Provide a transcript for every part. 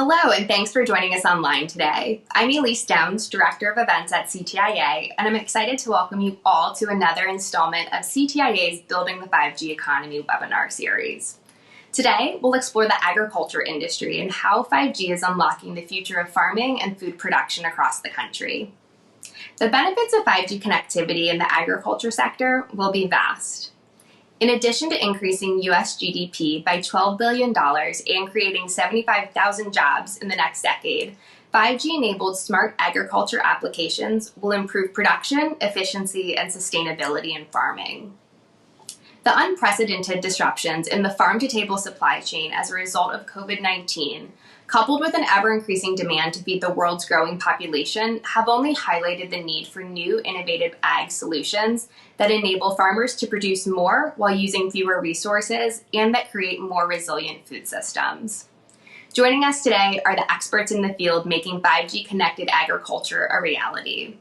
Hello, and thanks for joining us online today. I'm ELISE Downs, Director of Events at CTIA, and I'm excited to welcome you all to another installment of CTIA's Building the 5G Economy webinar series. Today, we'll explore the agriculture industry and how 5G is unlocking the future of farming and food production across the country. The benefits of 5G connectivity in the agriculture sector will be vast. In addition to increasing U.S. GDP by $12 billion and creating 75,000 jobs in the next decade, 5G-enabled smart agriculture applications will improve production, efficiency, and sustainability in farming. The unprecedented disruptions in the farm-to-table supply chain as a result of COVID-19, coupled with an ever-increasing demand to feed the world's growing population, have only highlighted the need for new, innovative ag solutions that enable farmers to produce more while using fewer resources and that create more resilient food systems. Joining us today are the experts in the field making 5G-connected agriculture a reality.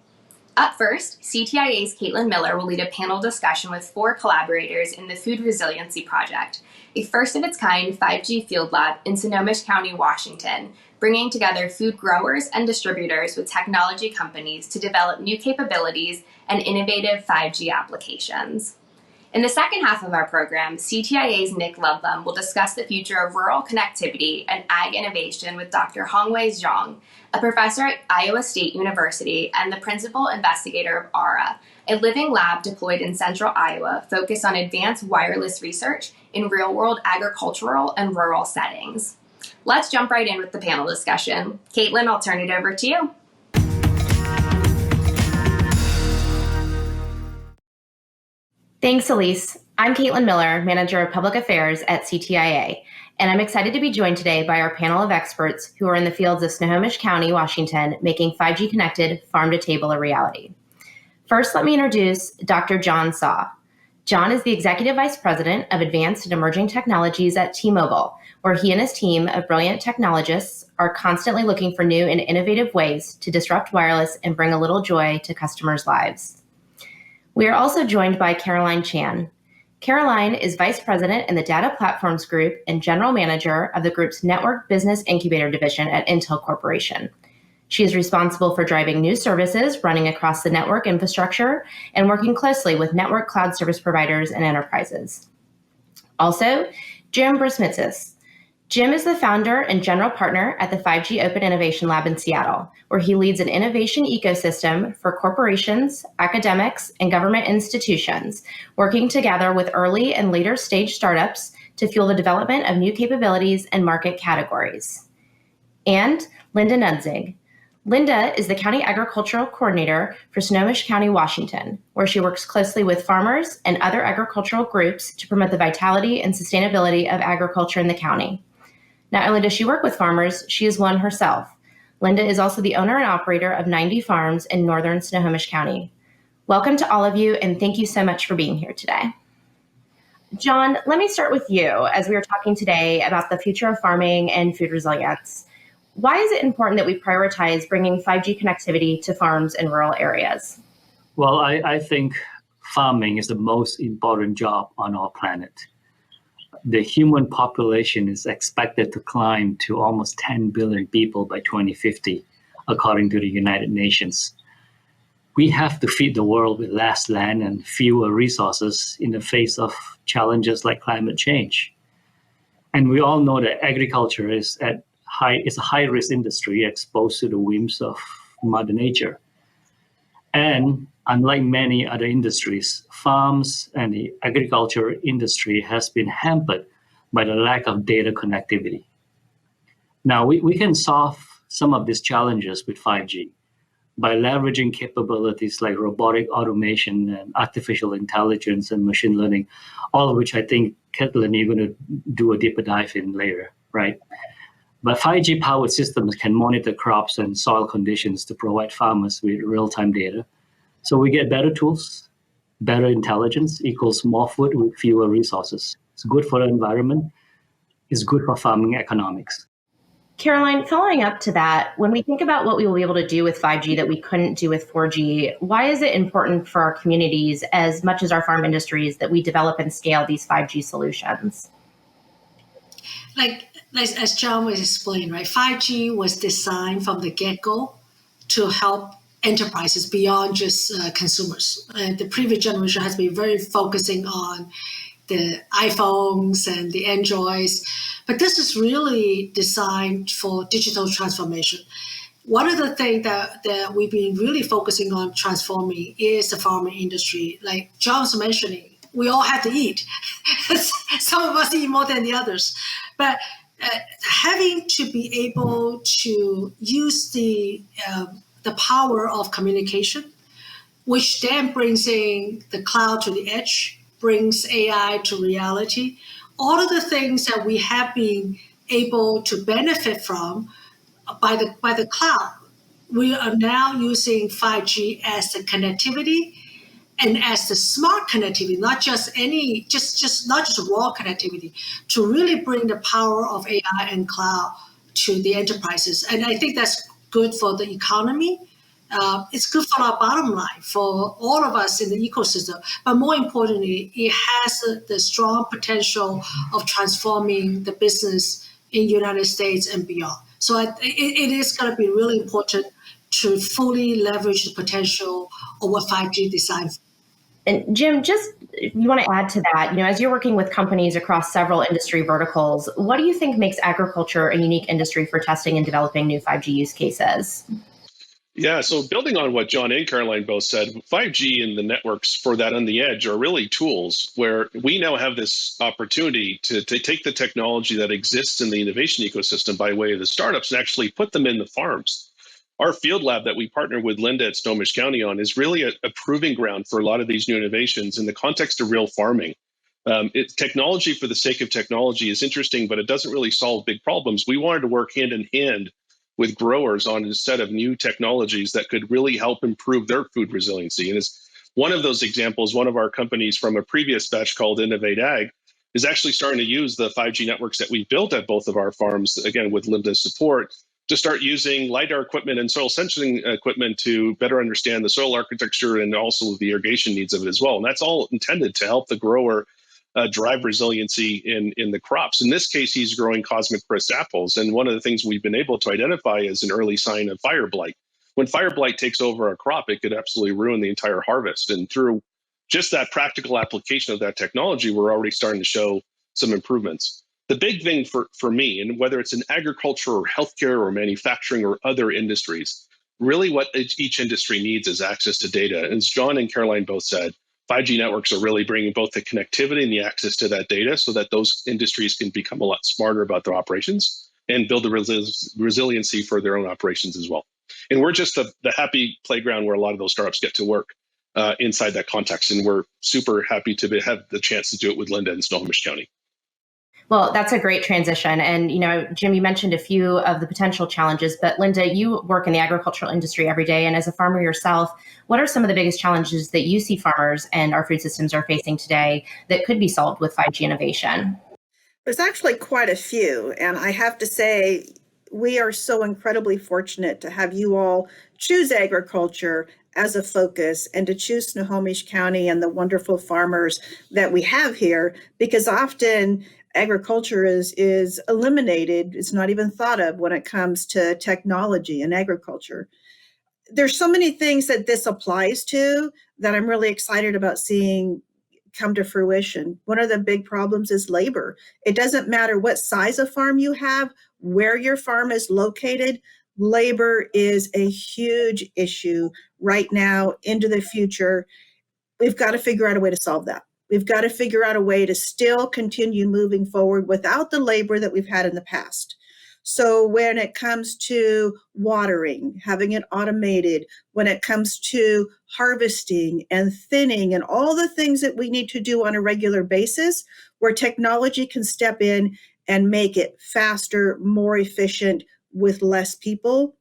Up first, CTIA's CAITUN Miller will lead a panel discussion with 4 collaborators in the Food Resiliency Project, a first-of-its-kind 5G field lab in Snohomish County, Washington, bringing together food growers and distributors with technology companies to develop new capabilities and innovative 5G applications. In the second half of our program, CTIA's Nick LUDLUM will discuss the future of rural connectivity and ag innovation with Dr. Hongwei Zhang, a professor at Iowa State University and the principal investigator of ARA, a living lab deployed in central Iowa focused on advanced wireless research in real-world agricultural and rural settings. Let's jump right in with the panel discussion. Caitlin, I'll turn it over to you. Thanks, Elise. I'm Caitlin Miller, Manager of Public Affairs at CTIA, and I'm excited to be joined today by our panel of experts who are in the fields of Snohomish County, Washington, making 5G-connected farm-to-table a reality. First, let me introduce Dr. John Saw. John is the Executive Vice President of Advanced and Emerging Technologies at T-Mobile, where he and his team of brilliant technologists are constantly looking for new and innovative ways to disrupt wireless and bring a little joy to customers' lives. We are also joined by Caroline Chan. Caroline is Vice President in the Data Platforms Group and General Manager of the group's Network Business Incubator Division at Intel Corporation. She is responsible for driving new services running across the network infrastructure and working closely with network cloud service providers and enterprises. Also, Jim Brismitzis. Jim is the founder and general partner at the 5G Open Innovation Lab in Seattle, where he leads an innovation ecosystem for corporations, academics, and government institutions, working together with early and later stage startups to fuel the development of new capabilities and market categories. And Linda Nudzig. Linda is the County Agricultural Coordinator for Snohomish County, Washington, where she works closely with farmers and other agricultural groups to promote the vitality and sustainability of agriculture in the county. Not only does she work with farmers, she is one herself. Linda is also the owner and operator of 90 farms in northern Snohomish County. Welcome to all of you, and thank you so much for being here today. John, let me start with you as we are talking today about the future of farming and food resilience. Why is it important that we prioritize bringing 5G connectivity to farms in rural areas? Well, I think farming is the most important job on our planet. The human population is expected to climb to almost 10 billion people by 2050, according to the United Nations. We have to feed the world with less land and fewer resources in the face of challenges like climate change. And we all know that agriculture is a high-risk industry exposed to the whims of Mother Nature. And unlike many other industries, farms and the agriculture industry has been hampered by the lack of data connectivity. Now, we can solve some of these challenges with 5G by leveraging capabilities like robotic automation and artificial intelligence and machine learning, all of which I think, Caitlin, you're going to do a deeper dive in later, right? But 5G-powered systems can monitor crops and soil conditions to provide farmers with real-time data. So we get better tools, better intelligence equals more food with fewer resources. It's good for the environment. It's good for farming economics. Caroline, following up to that, when we think about what we will be able to do with 5G that we couldn't do with 4G, why is it important for our communities as much as our farm industries that we develop and scale these 5G solutions? Like as John was explaining, right, 5G was designed from the get-go to help enterprises beyond just consumers. The previous generation has been very focusing on the iPhones and the Androids, but this is really designed for digital transformation. One of the things that we've been really focusing on transforming is the farming industry. Like John was mentioning, we all have to eat. Some of us eat more than the others. But having to be able to use the power of communication, which then brings in the cloud to the edge, brings AI to reality, all of the things that we have been able to benefit from by the cloud, we are now using 5G as the connectivity and as the smart connectivity, not just not just raw connectivity, to really bring the power of AI and cloud to the enterprises. And I think that's good for the economy. It's good for our bottom line, for all of us in the ecosystem. But more importantly, it has the strong potential of transforming the business in the United States and beyond. So it is going to be really important to fully leverage the potential of what 5G designed for. And Jim, just you want to add to that, as you're working with companies across several industry verticals, what do you think makes agriculture a unique industry for testing and developing new 5G use cases? Yeah, so building on what John and Caroline both said, 5G and the networks for that on the edge are really tools where we now have this opportunity to take the technology that exists in the innovation ecosystem by way of the startups and actually put them in the farms. Our field lab that we partner with Linda at Snohomish County on is really a proving ground for a lot of these new innovations in the context of real farming. Technology for the sake of technology is interesting, but it doesn't really solve big problems. We wanted to work hand in hand with growers on a set of new technologies that could really help improve their food resiliency. And as one of those examples, one of our companies from a previous batch called Innovate Ag is actually starting to use the 5G networks that we've built at both of our farms, again, with Linda's support, to start using LiDAR equipment and soil sensing equipment to better understand the soil architecture and also the irrigation needs of it as well. And that's all intended to help the grower drive resiliency in the crops. In this case, he's growing cosmic crest apples. And one of the things we've been able to identify is an early sign of fire blight. When fire blight takes over a crop, it could absolutely ruin the entire harvest. And through just that practical application of that technology, we're already starting to show some improvements. The big thing for me, and whether it's in agriculture or healthcare or manufacturing or other industries, really what each industry needs is access to data. And as John and Caroline both said, 5G networks are really bringing both the connectivity and the access to that data so that those industries can become a lot smarter about their operations and build the resiliency for their own operations as well. And we're just the happy playground where a lot of those startups get to work inside that context. And we're super happy to have the chance to do it with Linda in Snohomish County. Well, that's a great transition. And, Jim, you mentioned a few of the potential challenges, but Linda, you work in the agricultural industry every day. And as a farmer yourself, what are some of the biggest challenges that you see farmers and our food systems are facing today that could be solved with 5G innovation? There's actually quite a few. And I have to say, we are so incredibly fortunate to have you all choose agriculture as a focus and to choose Snohomish County and the wonderful farmers that we have here, because often agriculture is eliminated. It's not even thought of when it comes to technology and agriculture. There's so many things that this applies to that I'm really excited about seeing come to fruition. One of the big problems is labor. It doesn't matter what size of farm you have, where your farm is located. Labor is a huge issue right now into the future. We've got to figure out a way to solve that. We've got to figure out a way to still continue moving forward without the labor that we've had in the past. So when it comes to watering, having it automated, when it comes to harvesting and thinning and all the things that we need to do on a regular basis, where technology can step in and make it faster, more efficient with less people,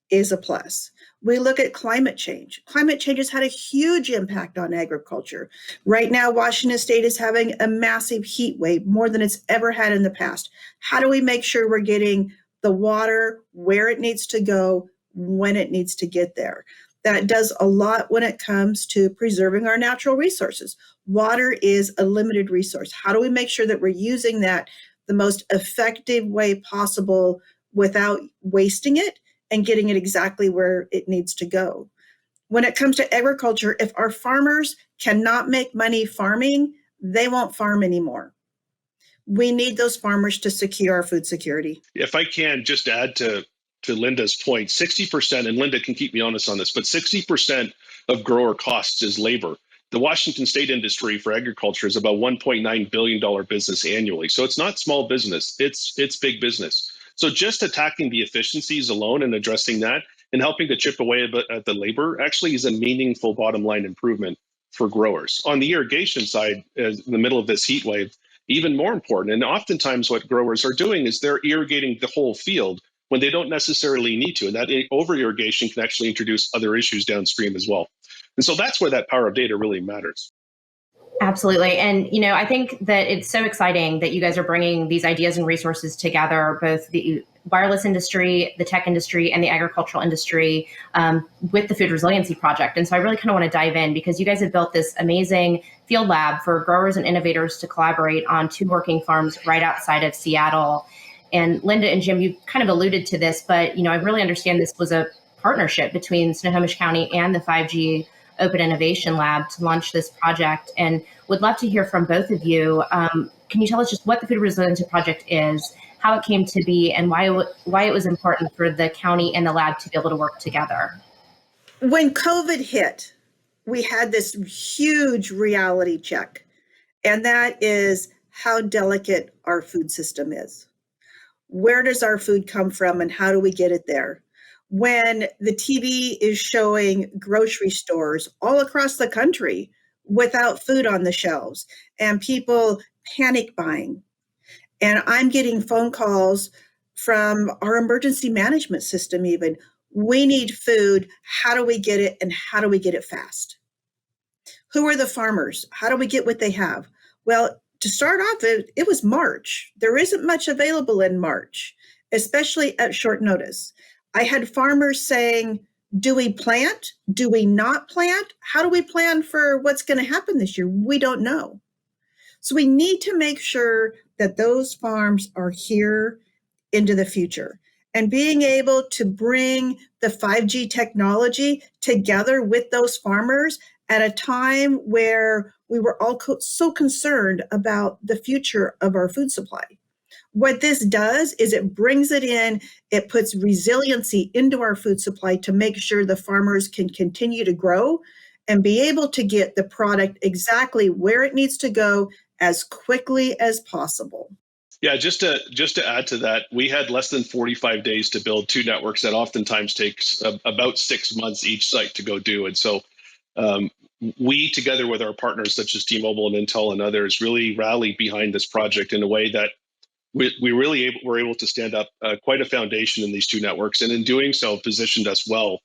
is a plus. We look at climate change. Climate change has had a huge impact on agriculture. Right now, Washington State is having a massive heat wave, more than it's ever had in the past. How do we make sure we're getting the water where it needs to go, when it needs to get there? That does a lot when it comes to preserving our natural resources. Water is a limited resource. How do we make sure that we're using that the most effective way possible without wasting it and getting it exactly where it needs to go. When it comes to agriculture, if our farmers cannot make money farming, they won't farm anymore. We need those farmers to secure our food security. If I can just add to Linda's point, 60%, and Linda can keep me honest on this, but 60% of grower costs is labor. The Washington State industry for agriculture is about $1.9 billion business annually. So it's not small business, it's big business. So just attacking the efficiencies alone and addressing that and helping to chip away a bit at the labor actually is a meaningful bottom line improvement for growers. On the irrigation side, in the middle of this heat wave, even more important. And oftentimes what growers are doing is they're irrigating the whole field when they don't necessarily need to. And that over-irrigation can actually introduce other issues downstream as well. And so that's where that power of data really matters. Absolutely. And, I think that it's so exciting that you guys are bringing these ideas and resources together, both the wireless industry, the tech industry, and the agricultural industry with the Food Resiliency Project. And so I really kind of want to dive in because you guys have built this amazing field lab for growers and innovators to collaborate on 2 working farms right outside of Seattle. And Linda and Jim, you kind of alluded to this, but, I really understand this was a partnership between Snohomish County and the 5G Open Innovation Lab to launch this project, and would love to hear from both of you. Can you tell us just what the Food Resiliency Project is, how it came to be, and why it was important for the county and the lab to be able to work together? When COVID hit, we had this huge reality check, and that is how delicate our food system is. Where does our food come from and how do we get it there? When the TV is showing grocery stores all across the country without food on the shelves and people panic buying. And I'm getting phone calls from our emergency management system even. We need food. How do we get it? And how do we get it fast? Who are the farmers? How do we get what they have? Well, to start off, it was March. There isn't much available in March, especially at short notice. I had farmers saying, do we plant? Do we not plant? How do we plan for what's going to happen this year? We don't know. So we need to make sure that those farms are here into the future. And being able to bring the 5G technology together with those farmers at a time where we were all so concerned about the future of our food supply. What this does is it brings it in, it puts resiliency into our food supply to make sure the farmers can continue to grow and be able to get the product exactly where it needs to go as quickly as possible. Yeah, just to add to that, we had less than 45 days to build 2 networks that oftentimes takes about 6 months each site to go do. And so we, together with our partners such as T-Mobile and Intel and others, really rallied behind this project in a way that we really were able to stand up quite a foundation in these 2 networks, and in doing so positioned us well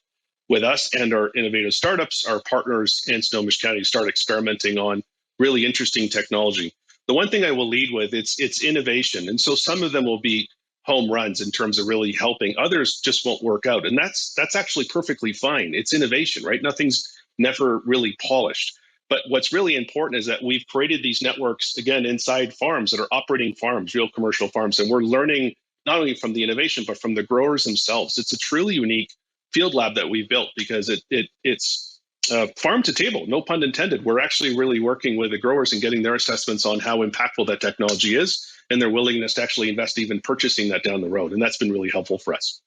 with us and our innovative startups, our partners, and Snohomish County to start experimenting on really interesting technology. The one thing I will lead with, it's innovation. And so some of them will be home runs in terms of really helping. Others just won't work out. And that's actually perfectly fine. It's innovation, right? Nothing's never really polished. But what's really important is that we've created these networks, again, inside farms that are operating farms, real commercial farms. And we're learning not only from the innovation, but from the growers themselves. It's a truly unique field lab that we've built because it's farm to table, no pun intended. We're actually really working with the growers and getting their assessments on how impactful that technology is and their willingness to actually invest even purchasing that down the road. And that's been really helpful for us.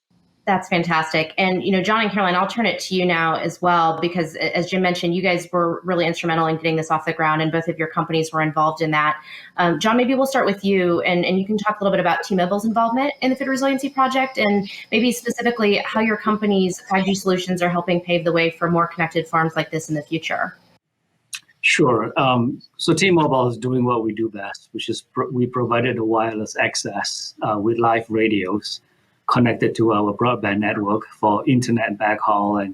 That's fantastic. And, John and Caroline, I'll turn it to you now as well, because as Jim mentioned, you guys were really instrumental in getting this off the ground and both of your companies were involved in that. John, maybe we'll start with you and you can talk a little bit about T-Mobile's involvement in the Food Resiliency Project and maybe specifically how your company's 5G solutions are helping pave the way for more connected farms like this in the future. Sure. So T-Mobile is doing what we do best, which is we provided a wireless access with live radios connected to our broadband network for internet backhaul and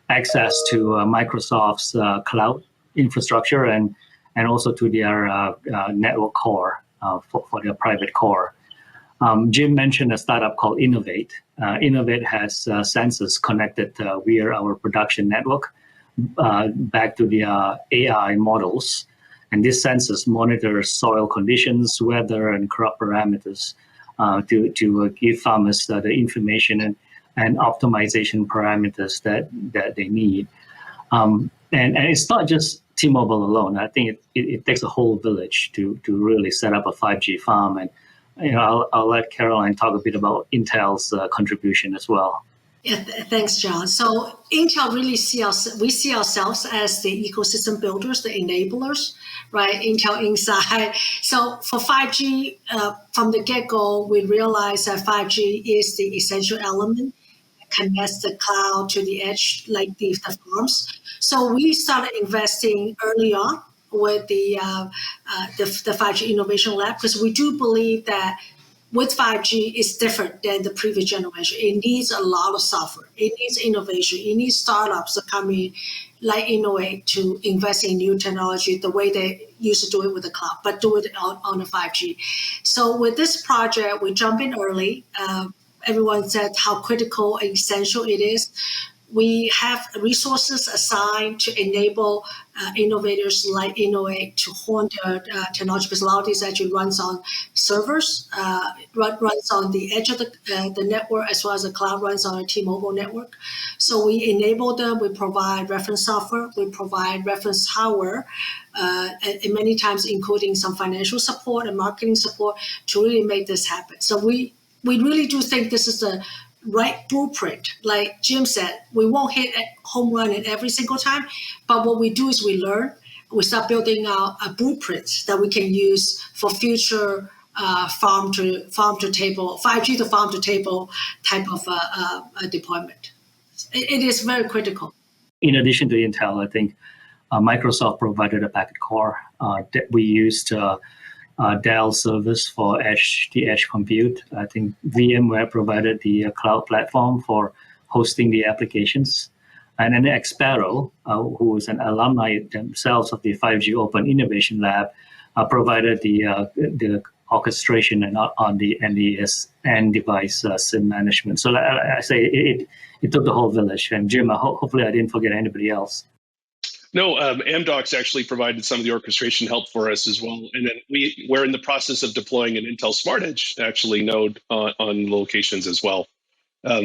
access to Microsoft's cloud infrastructure and also to their network core for their private core. Jim mentioned a startup called Innovate. Innovate has sensors connected via our production network back to the AI models And these sensors monitor soil conditions, weather, and crop parameters to give farmers the information and optimization parameters that they need. And it's not just T-Mobile alone. I think it takes a whole village to really set up a 5G farm. And I'll let Caroline talk a bit about Intel's contribution as well. Yeah, thanks, John. So Intel really we see ourselves as the ecosystem builders, the enablers, right? Intel Inside. So for 5G, from the get-go, we realized that 5G is the essential element that connects the cloud to the edge, like the farms. So we started investing early on with the 5G Innovation Lab, because we do believe that with 5G, it's different than the previous generation. It needs a lot of software. It needs innovation. It needs startups to come in, like Innovate, to invest in new technology the way they used to do it with the cloud, but do it on the 5G. So with this project, we jump in early. Everyone said how critical and essential it is. We have resources assigned to enable innovators like Innovate to hone their technology, because a lot of these actually runs on servers, runs on the edge of the network, as well as the cloud runs on a T-Mobile network. So we enable them. We provide reference software. We provide reference hardware, and many times including some financial support and marketing support to really make this happen. So we really do think this is the right blueprint. Like Jim said, we won't hit a home run in every single time, but what we do is we learn. We start building out a blueprint that we can use for future farm to table, 5G to farm to table type of deployment. It is very critical. In addition to Intel, I think Microsoft provided a packet core that we used. Dell service for the edge compute. I think VMware provided the cloud platform for hosting the applications. And then Xpero, who is an alumni themselves of the 5G Open Innovation Lab, provided the orchestration and on the end device SIM management. So I say it took the whole village. And Jim, hopefully I didn't forget anybody else. No, Amdocs actually provided some of the orchestration help for us as well. And then we're in the process of deploying an Intel Smart Edge actually node on locations as well.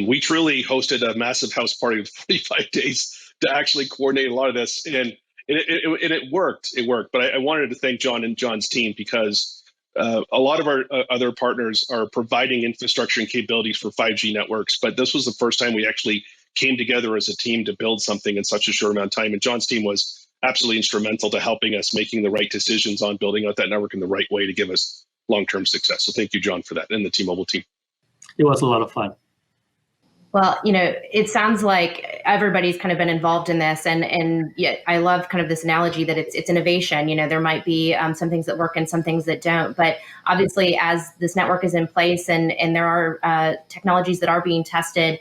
We truly hosted a massive house party of 45 days to actually coordinate a lot of this. And it worked. It worked. But I wanted to thank John and John's team, because a lot of our other partners are providing infrastructure and capabilities for 5G networks. But this was the first time we actually came together as a team to build something in such a short amount of time. And John's team was absolutely instrumental to helping us making the right decisions on building out that network in the right way to give us long-term success. So thank you, John, for that, and the T-Mobile team. It was a lot of fun. Well, it sounds like everybody's kind of been involved in this, and yet I love kind of this analogy that it's innovation. There might be some things that work and some things that don't, but obviously as this network is in place and there are technologies that are being tested,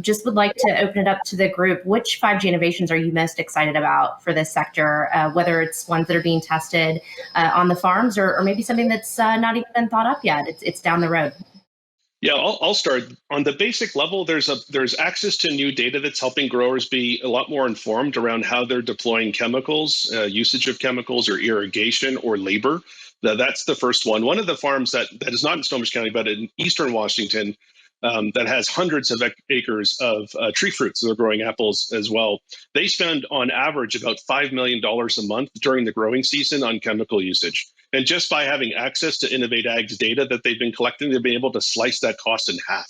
just would like to open it up to the group. Which 5G innovations are you most excited about for this sector, whether it's ones that are being tested on the farms or maybe something that's not even been thought up yet? It's down the road. Yeah, I'll start. On the basic level, there's access to new data that's helping growers be a lot more informed around how they're deploying chemicals, usage of chemicals or irrigation or labor. That's the first one. One of the farms that is not in Snohomish County, but in eastern Washington, that has hundreds of acres of tree fruits. So they're growing apples as well. They spend on average about $5 million a month during the growing season on chemical usage. And just by having access to Innovate Ag's data that they've been collecting, they've been able to slice that cost in half.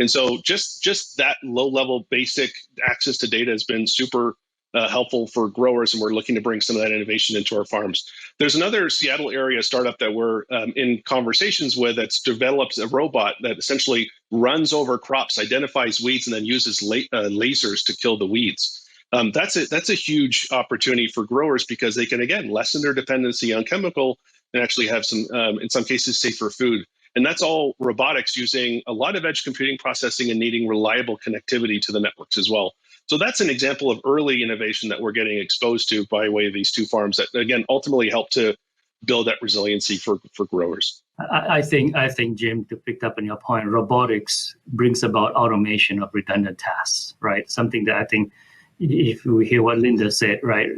And so just that low-level basic access to data has been super helpful for growers, and we're looking to bring some of that innovation into our farms. There's another Seattle area startup that we're in conversations with that's developed a robot that essentially runs over crops, identifies weeds, and then uses lasers to kill the weeds. That's a huge opportunity for growers, because they can, again, lessen their dependency on chemical and actually have some, in some cases, safer food. And that's all robotics using a lot of edge computing processing and needing reliable connectivity to the networks as well. So that's an example of early innovation that we're getting exposed to by way of these two farms that, again, ultimately help to build that resiliency for growers. I think, Jim, to pick up on your point, robotics brings about automation of redundant tasks, right? Something that I think if we hear what Linda said, right,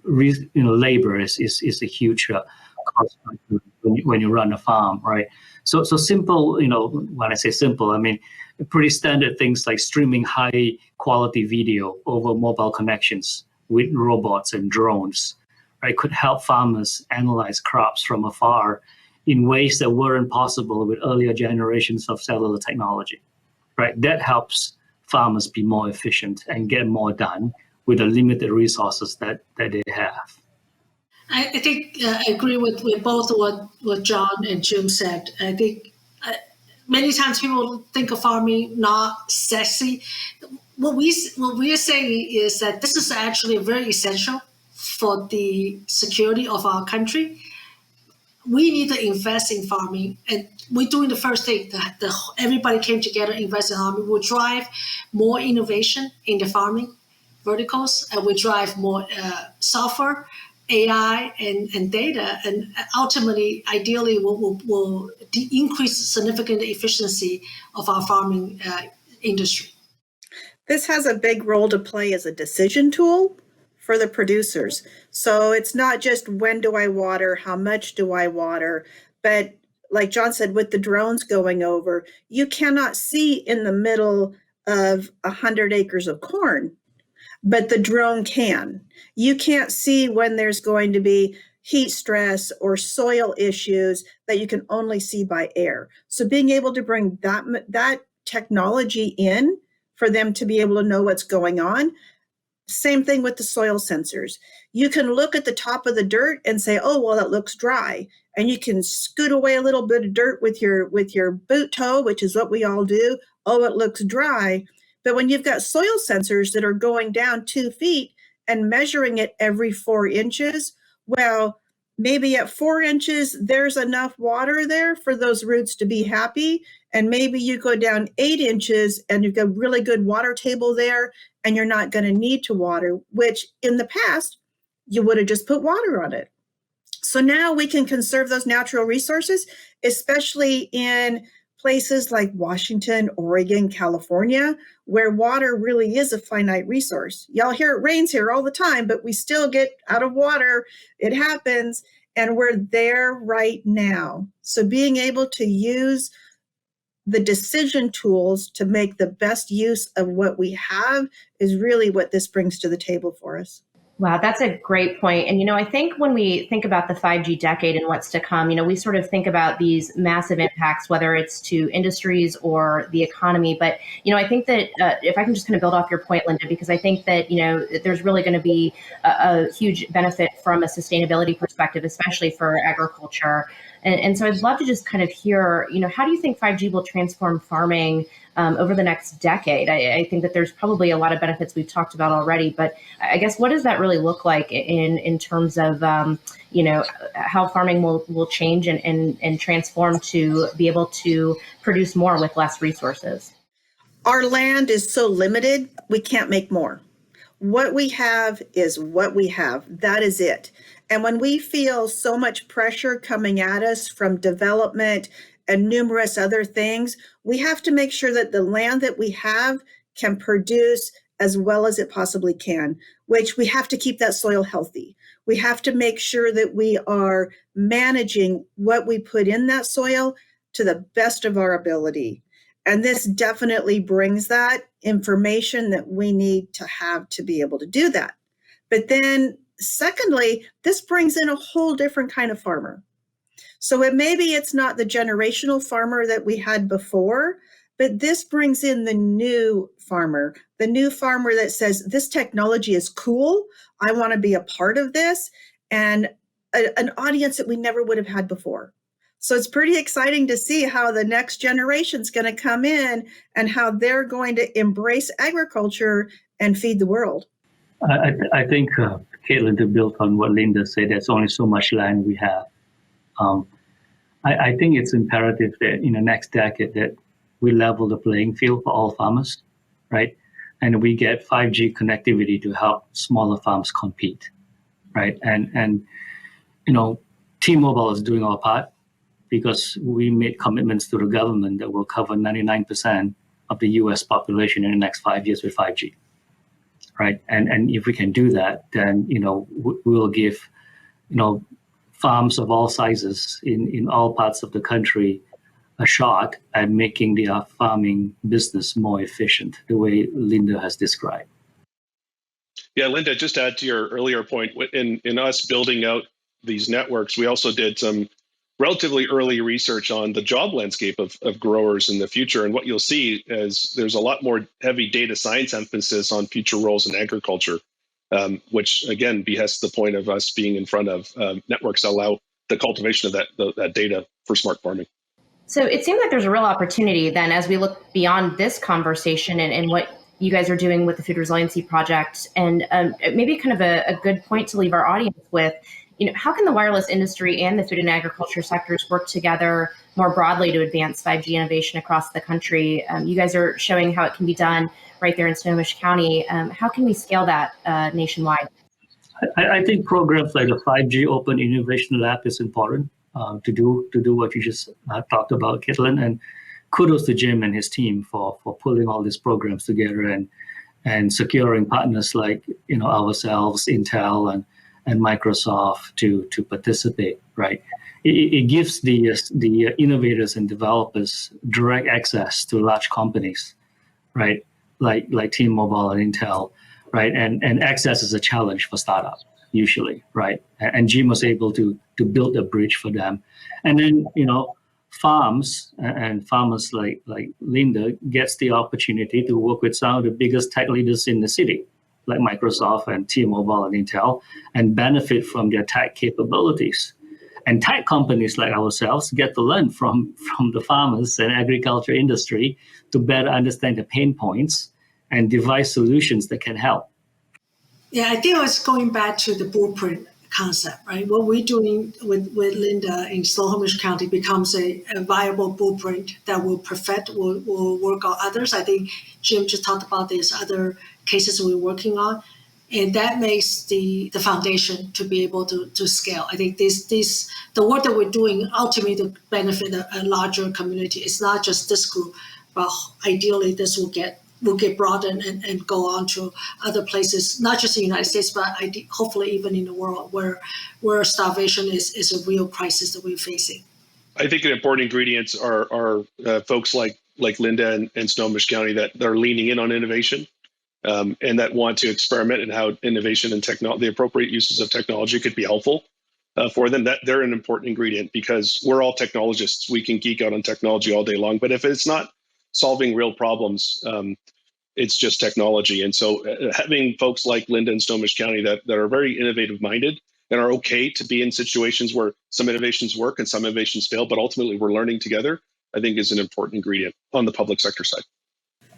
labor is a huge cost when you run a farm, right? So simple, when I say simple, I mean pretty standard things like streaming high quality video over mobile connections with robots and drones, right, could help farmers analyze crops from afar in ways that weren't possible with earlier generations of cellular technology, right? That helps farmers be more efficient and get more done with the limited resources that they have. I think I agree with both what John and Jim said. I think many times people think of farming not sexy. What we are saying is that this is actually very essential for the security of our country. We need to invest in farming, and we're doing the first thing. Everybody came together, invest in farming. We'll drive more innovation in the farming verticals, and we drive more software, AI, and data, and ultimately, ideally, will increase significant efficiency of our farming industry. This has a big role to play as a decision tool for the producers. So it's not just when do I water, how much do I water, but like John said, with the drones going over, you cannot see in the middle of 100 acres of corn, but the drone can. You can't see when there's going to be heat stress or soil issues that you can only see by air. So being able to bring that technology in for them to be able to know what's going on. Same thing with the soil sensors. You can look at the top of the dirt and say, oh, well, that looks dry. And you can scoot away a little bit of dirt with your boot toe, which is what we all do. Oh, it looks dry. But when you've got soil sensors that are going down 2 feet and measuring it every 4 inches, well, maybe at 4 inches, there's enough water there for those roots to be happy. And maybe you go down 8 inches and you've got really good water table there and you're not going to need to water, which in the past, you would have just put water on it. So now we can conserve those natural resources, especially in places like Washington, Oregon, California, where water really is a finite resource. Y'all hear it rains here all the time, but we still get out of water. It happens, and we're there right now. So being able to use the decision tools to make the best use of what we have is really what this brings to the table for us. Wow, that's a great point. And, I think when we think about the 5G decade and what's to come, we sort of think about these massive impacts, whether it's to industries or the economy. But, I think that if I can just kind of build off your point, Linda, because I think that, there's really going to be a huge benefit from a sustainability perspective, especially for agriculture. And so I'd love to just kind of hear, how do you think 5G will transform farming over the next decade? I think that there's probably a lot of benefits we've talked about already, but I guess what does that really look like in terms of, how farming will change and transform to be able to produce more with less resources? Our land is so limited, we can't make more. What we have is what we have. That is it. And when we feel so much pressure coming at us from development and numerous other things, we have to make sure that the land that we have can produce as well as it possibly can, which we have to keep that soil healthy. We have to make sure that we are managing what we put in that soil to the best of our ability. And this definitely brings that information that we need to have to be able to do that. But then secondly, this brings in a whole different kind of farmer. So maybe it's not the generational farmer that we had before, but this brings in the new farmer that says, this technology is cool. I want to be a part of this, and an audience that we never would have had before. So it's pretty exciting to see how the next generation is going to come in and how they're going to embrace agriculture and feed the world. I think, Caitlin, to build on what Linda said, there's only so much land we have. I think it's imperative that in the next decade that we level the playing field for all farmers, right? And we get 5G connectivity to help smaller farms compete, right? And T-Mobile is doing our part because we made commitments to the government that will cover 99% of the U.S. population in the next 5 years with 5G, right? And if we can do that, then we'll give farms of all sizes in all parts of the country a shot at making their farming business more efficient, the way Linda has described. Yeah, Linda, just to add to your earlier point, in us building out these networks, we also did some relatively early research on the job landscape of growers in the future. And what you'll see is there's a lot more heavy data science emphasis on future roles in agriculture, which again behests the point of us being in front of networks that allow the cultivation of that data for smart farming. So it seems like there's a real opportunity then as we look beyond this conversation and what you guys are doing with the Food Resiliency Project, and maybe kind of a good point to leave our audience with. How can the wireless industry and the food and agriculture sectors work together more broadly to advance 5G innovation across the country? You guys are showing how it can be done right there in Snohomish County. How can we scale that nationwide? I think programs like the 5G Open Innovation Lab is important to do what you just talked about, Caitlin. And kudos to Jim and his team for pulling all these programs together and securing partners like ourselves, Intel, and Microsoft to participate. Right, it gives the innovators and developers direct access to large companies, right, like T-Mobile and Intel, right, and access is a challenge for startup usually, right, and Jim was able to build a bridge for them, and then farms and farmers like Linda gets the opportunity to work with some of the biggest tech leaders in the city, like Microsoft and T-Mobile and Intel, and benefit from their tech capabilities. And tech companies like ourselves get to learn from the farmers and agriculture industry to better understand the pain points and devise solutions that can help. Yeah, I think I was going back to the blueprint concept, right? What we're doing with Linda in Snohomish County becomes a viable blueprint that will will work on others. I think Jim just talked about these other cases we're working on, and that makes the foundation to be able to scale. I think the work that we're doing ultimately to benefit a larger community. It's not just this group, but ideally this will get broadened and go on to other places, not just in the United States, but hopefully even in the world where starvation is a real crisis that we're facing. I think an important ingredients are folks like Linda and Snohomish County that are leaning in on innovation and that want to experiment in how innovation and the appropriate uses of technology could be helpful for them. That they're an important ingredient because we're all technologists. We can geek out on technology all day long, but if it's not solving real problems, it's just technology. And so having folks like Linda and Snohomish County that are very innovative minded and are okay to be in situations where some innovations work and some innovations fail, but ultimately we're learning together, I think is an important ingredient on the public sector side.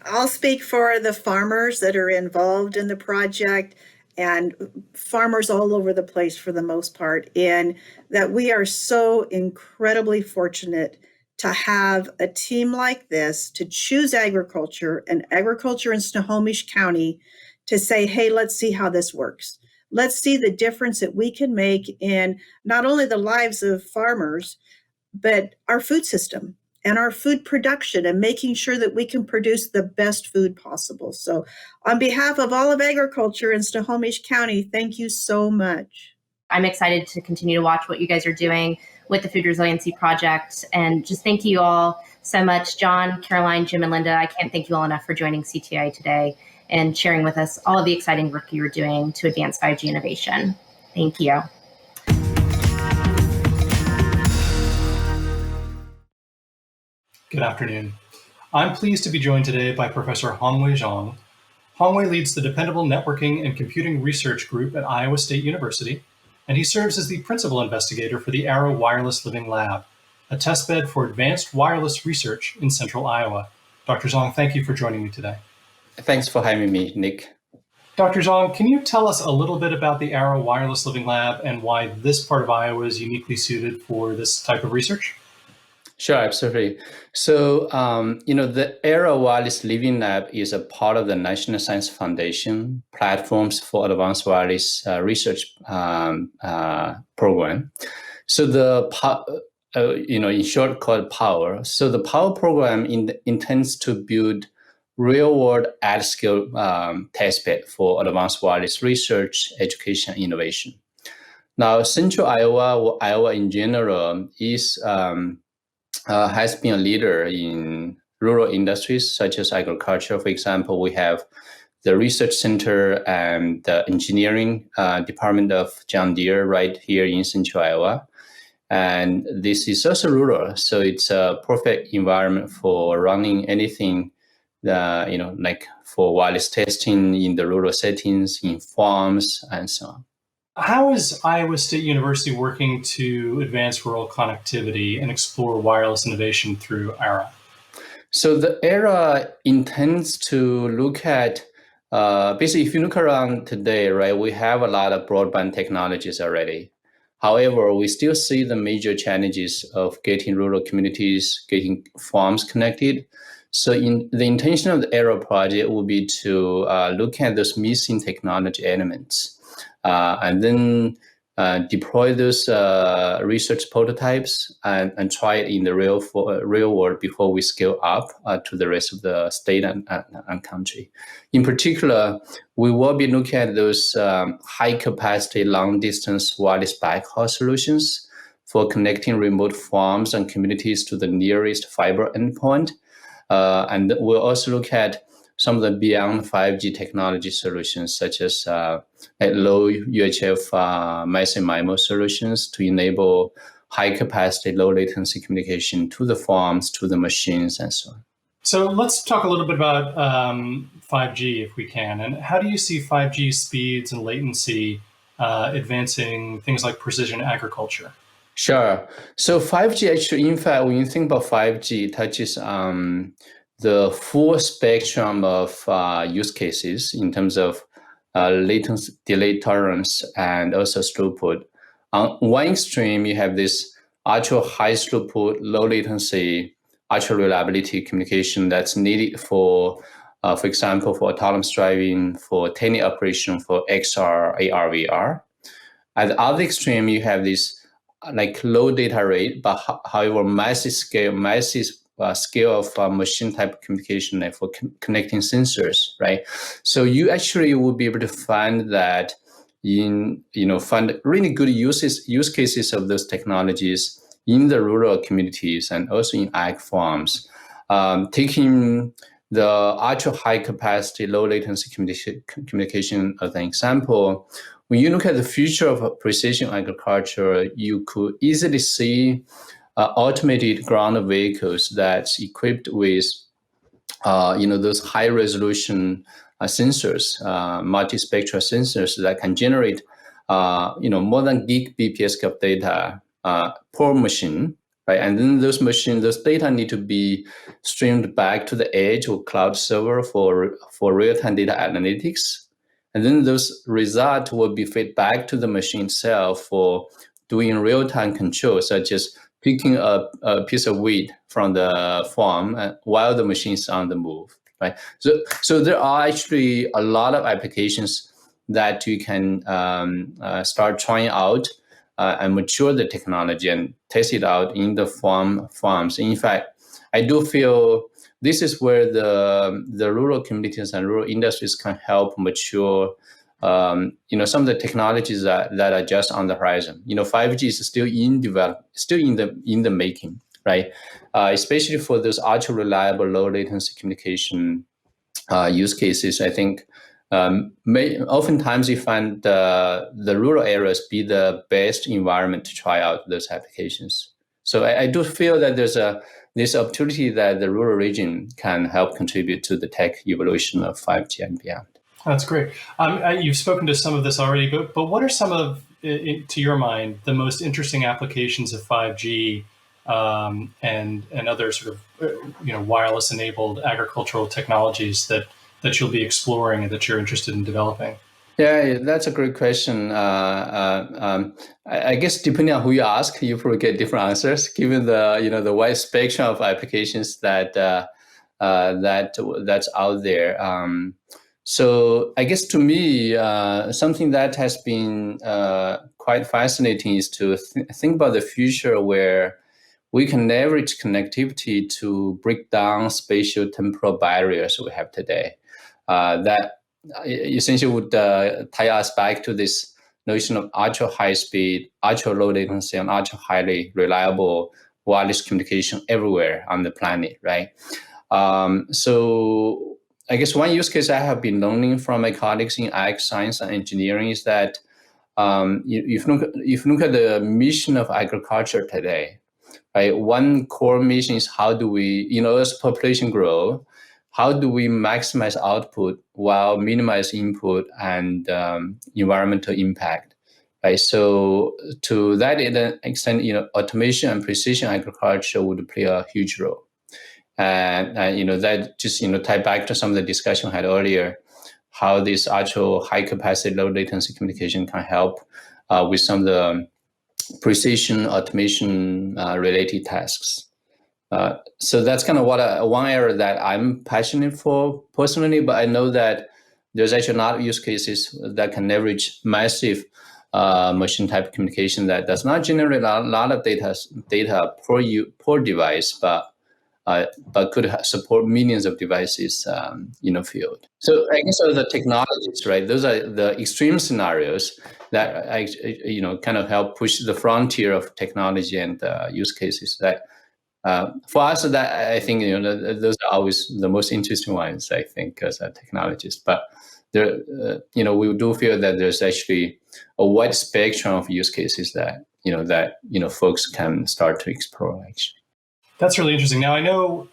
I'll speak for the farmers that are involved in the project and farmers all over the place for the most part, in that we are so incredibly fortunate to have a team like this to choose agriculture in Snohomish County to say, hey, let's see how this works. Let's see the difference that we can make in not only the lives of farmers, but our food system and our food production and making sure that we can produce the best food possible. So on behalf of all of agriculture in Snohomish County, thank you so much. I'm excited to continue to watch what you guys are doing with the Food Resiliency Project. And just thank you all so much, John, Caroline, Jim, and Linda. I can't thank you all enough for joining CTIA today and sharing with us all of the exciting work you're doing to advance 5G innovation. Thank you. Good afternoon. I'm pleased to be joined today by Professor Hongwei Zhang. Hongwei leads the Dependable Networking and Computing Research Group at Iowa State University, and he serves as the principal investigator for the Arrow Wireless Living Lab, a testbed for advanced wireless research in central Iowa. Dr. Zhang, thank you for joining me today. Thanks for having me, Nick. Dr. Zhang, can you tell us a little bit about the Arrow Wireless Living Lab and why this part of Iowa is uniquely suited for this type of research? Sure, absolutely. So, the Arrow Wireless Living Lab is a part of the National Science Foundation Platforms for Advanced Wireless Research program. So in short, called POWER. So the POWER program intends to build real-world at-scale testbed for advanced wireless research, education, and innovation. Now, Central Iowa, or Iowa in general, has been a leader in rural industries such as agriculture. For example, we have the research center and the engineering department of John Deere right here in Central Iowa. And this is also rural, so it's a perfect environment for running anything, like for wireless testing in the rural settings, in farms, and so on. How is Iowa State University working to advance rural connectivity and explore wireless innovation through ARA? So the ARA intends to look at, basically, if you look around today, right, we have a lot of broadband technologies already. However, we still see the major challenges of getting rural communities, getting farms connected. So the intention of the ARA project will be to look at those missing technology elements and then deploy those research prototypes and try it in the real world before we scale up to the rest of the state and country. In particular, we will be looking at those high capacity, long distance wireless backhaul solutions for connecting remote farms and communities to the nearest fiber endpoint. And we'll also look at some of the beyond 5G technology solutions, such as low UHF massive MIMO solutions to enable high capacity, low latency communication to the farms, to the machines, and so on. So let's talk a little bit about 5G, if we can. And how do you see 5G speeds and latency advancing things like precision agriculture? Sure. So 5G actually, in fact, when you think about 5G, it touches the full spectrum of use cases in terms of latency, delay tolerance, and also throughput. On one extreme, you have this ultra high throughput, low latency, ultra reliability communication that's needed for example, for autonomous driving, for teleoperation, for XR, AR, VR. At the other extreme, you have this like low data rate, but however, massive scale of machine type communication for connecting sensors, right? So you actually will be able to find that find really good use cases of those technologies in the rural communities and also in ag farms. Taking the ultra high capacity, low latency communication as an example, when you look at the future of precision agriculture, you could easily see automated ground vehicles that's equipped with, those high resolution sensors, multispectral sensors that can generate, more than gig BPS of data per machine, right? And then those data need to be streamed back to the edge or cloud server for real-time data analytics. And then those results will be fed back to the machine itself for doing real-time control, such as picking up a piece of wheat from the farm while the machine is on the move, right? So there are actually a lot of applications that you can start trying out and mature the technology and test it out in the farms. In fact, I do feel this is where the rural communities and rural industries can help mature some of the technologies that are just on the horizon. 5G is still in the making, right? Especially for those ultra reliable, low latency communication use cases. I think oftentimes you find the rural areas be the best environment to try out those applications. So I do feel that there's this opportunity that the rural region can help contribute to the tech evolution of 5G and beyond. That's great. You've spoken to some of this already, but what are some of, to your mind, the most interesting applications of 5G and other sort of wireless-enabled agricultural technologies that you'll be exploring and that you're interested in developing? Yeah, that's a great question. I guess depending on who you ask, you probably get different answers, given the wide spectrum of applications that's out there. So I guess to me, something that has been quite fascinating is to think about the future where we can leverage connectivity to break down spatial temporal barriers we have today. That essentially would tie us back to this notion of ultra high speed, ultra low latency, and ultra highly reliable wireless communication everywhere on the planet, right? So I guess one use case I have been learning from my colleagues in ag science and engineering is that if you look at the mission of agriculture today, right? One core mission is how do we, as population grow, how do we maximize output while minimize input and environmental impact, right? So to that extent, automation and precision agriculture would play a huge role. And that just tie back to some of the discussion we had earlier, how this actual high capacity, low latency communication can help with some of the precision automation related tasks. So that's kind of one area that I'm passionate for personally, but I know that there's actually not use cases that can leverage massive machine type communication that does not generate a lot of data per device, but could support millions of devices in a field. So I guess those are the technologies, right? Those are the extreme scenarios that kind of help push the frontier of technology and use cases. That for us, that I think those are always the most interesting ones. I think as technologists, but there, we do feel that there's actually a wide spectrum of use cases that folks can start to explore. Actually. That's really interesting. Now, I know,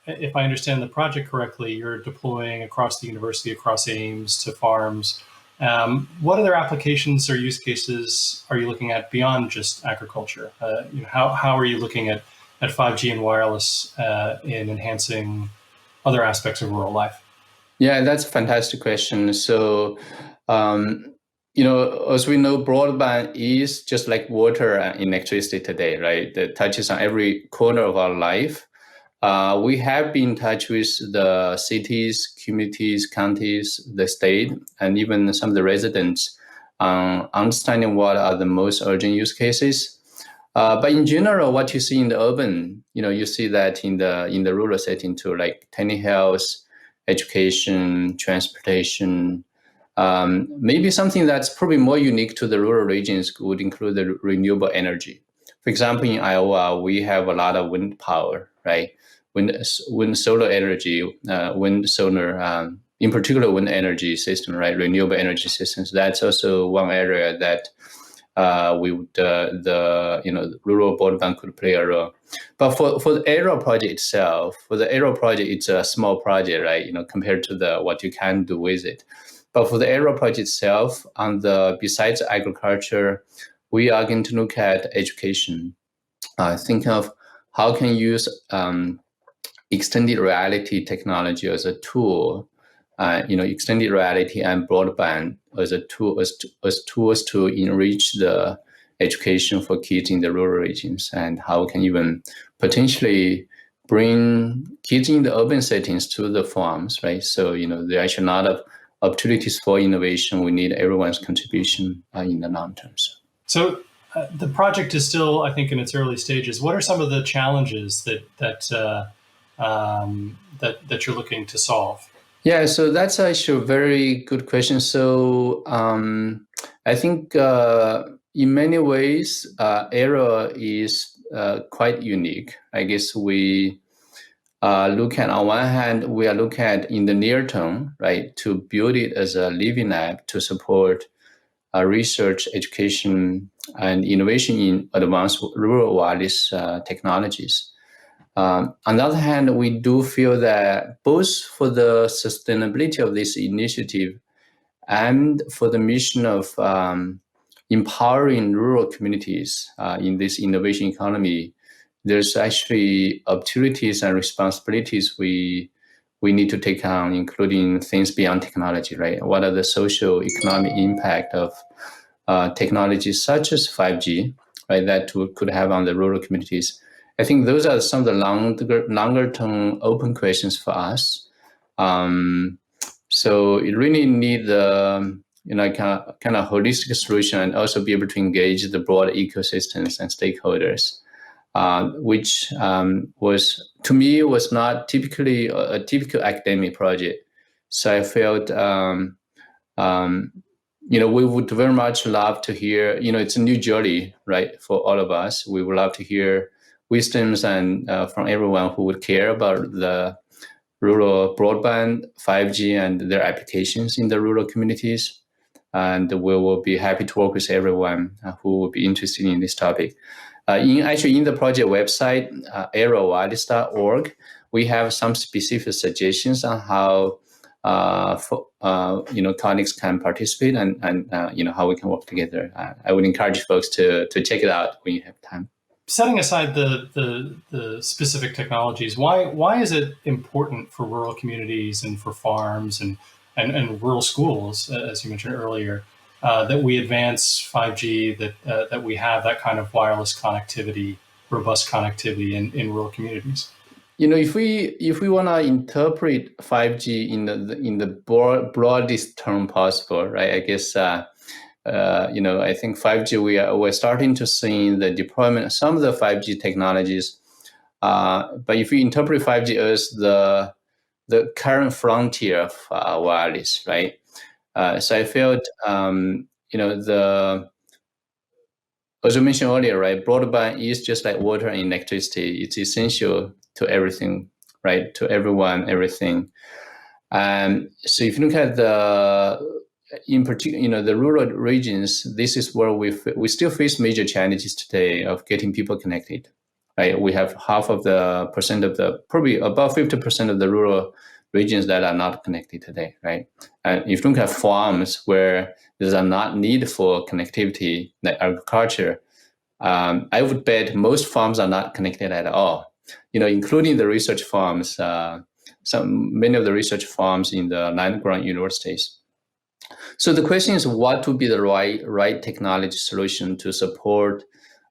if I understand the project correctly, you're deploying across the university, across Ames to farms. What other applications or use cases are you looking at beyond just agriculture? How are you looking at 5G and wireless in enhancing other aspects of rural life? Yeah, that's a fantastic question. So, as we know, broadband is just like water and electricity today, right? That touches on every corner of our life. We have been in touch with the cities, communities, counties, the state, and even some of the residents on understanding what are the most urgent use cases. But in general, what you see in the urban, you see that in the rural setting too, like telehealth, education, transportation. Maybe something that's probably more unique to the rural regions would include the renewable energy. For example, in Iowa, we have a lot of wind power, right? Wind, solar energy, wind, solar, in particular, wind energy system, right? Renewable energy systems. That's also one area that we would, the rural broadband could play a role. But for the aerial project itself, it's a small project, right? Compared to what you can do with it. But for the aerial project itself, besides agriculture, we are going to look at education. Think of how can you use extended reality technology as a tool. Extended reality and broadband as tools to enrich the education for kids in the rural regions, and how we can even potentially bring kids in the urban settings to the farms, right? So there are actually a lot of opportunities for innovation. We need everyone's contribution in the long term. So the project is still, I think, in its early stages. What are some of the challenges that you're looking to solve? Yeah, so that's actually a very good question. So I think in many ways, aerial is quite unique. I guess we look at, on one hand, we are looking at in the near term, right, to build it as a living lab to support research, education, and innovation in advanced rural wireless technologies. On the other hand, we do feel that both for the sustainability of this initiative and for the mission of empowering rural communities in this innovation economy, there's actually opportunities and responsibilities we need to take on, including things beyond technology, right? What are the social economic impact of technologies such as 5G, right, that could have on the rural communities? I think those are some of the longer term open questions for us. So it really need the kind of holistic solution, and also be able to engage the broad ecosystems and stakeholders. which was, to me, was not typically a typical academic project. So I felt, we would very much love to hear, it's a new journey, right, for all of us. We would love to hear wisdoms and from everyone who would care about the rural broadband, 5G, and their applications in the rural communities. And we will be happy to work with everyone who will be interested in this topic. In the project website, aerowireless.org, we have some specific suggestions on how colleagues can participate and how we can work together. I would encourage folks to check it out when you have time. Setting aside the specific technologies, why is it important for rural communities and for farms and rural schools, as you mentioned earlier, that we advance 5G, that we have that kind of wireless connectivity, robust connectivity in rural communities? If we want to interpret 5G in the broadest term possible, right? I guess I think 5G we're starting to see the deployment of some of the 5G technologies, but if we interpret 5G as the current frontier of wireless, right? So I felt as I mentioned earlier, right? Broadband is just like water and electricity. It's essential to everything, right? To everyone, everything. So if you look at in particular, the rural regions, this is where we still face major challenges today of getting people connected, right? We have probably about 50% of the rural regions that are not connected today, right? And if you look at farms where there's a not need for connectivity, like agriculture, I would bet most farms are not connected at all, including the research farms, many of the research farms in the land-grant universities. So the question is, what would be the right technology solution to support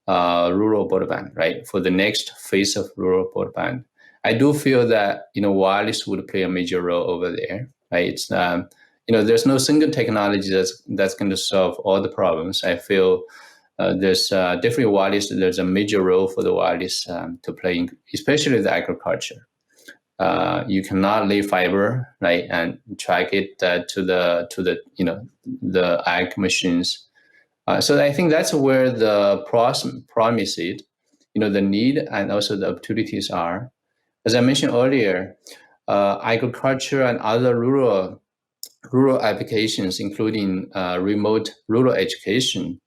rural broadband, right? For the next phase of rural broadband. I do feel that, wireless would play a major role over there, right? It's, there's no single technology that's going to solve all the problems. I feel there's definitely wireless, there's a major role for the wireless to play, especially the agriculture. You cannot lay fiber, right, and track it to the ag machines. So I think that's where the promise is, the need and also the opportunities are. As I mentioned earlier, agriculture and other rural applications, including remote rural education,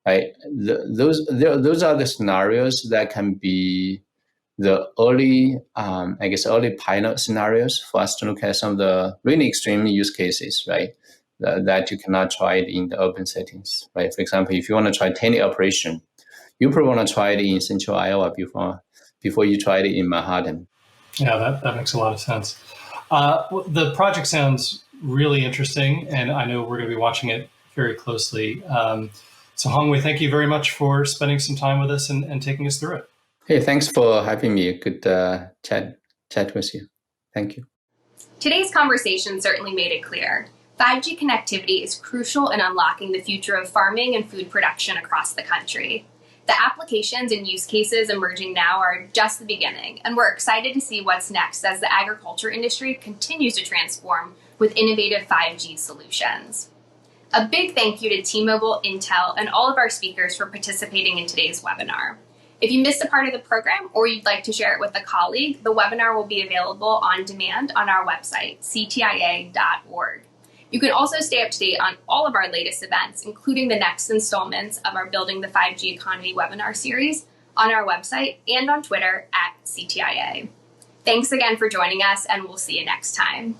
right? Those are the scenarios that can be the early pilot scenarios for us to look at some of the really extreme use cases, right? That you cannot try it in the urban settings, right? For example, if you want to try teleoperation, you probably want to try it in central Iowa before you try it in Manhattan. Yeah, that makes a lot of sense. The project sounds really interesting, and I know we're going to be watching it very closely. So Hongwei, thank you very much for spending some time with us and taking us through it. Hey, thanks for having me. Good chat with you. Thank you. Today's conversation certainly made it clear. 5G connectivity is crucial in unlocking the future of farming and food production across the country. The applications and use cases emerging now are just the beginning, and we're excited to see what's next as the agriculture industry continues to transform with innovative 5G solutions. A big thank you to T-Mobile, Intel, and all of our speakers for participating in today's webinar. If you missed a part of the program or you'd like to share it with a colleague, the webinar will be available on demand on our website, ctia.org. You can also stay up to date on all of our latest events, including the next installments of our Building the 5G Economy webinar series on our website and on Twitter @CTIA. Thanks again for joining us, and we'll see you next time.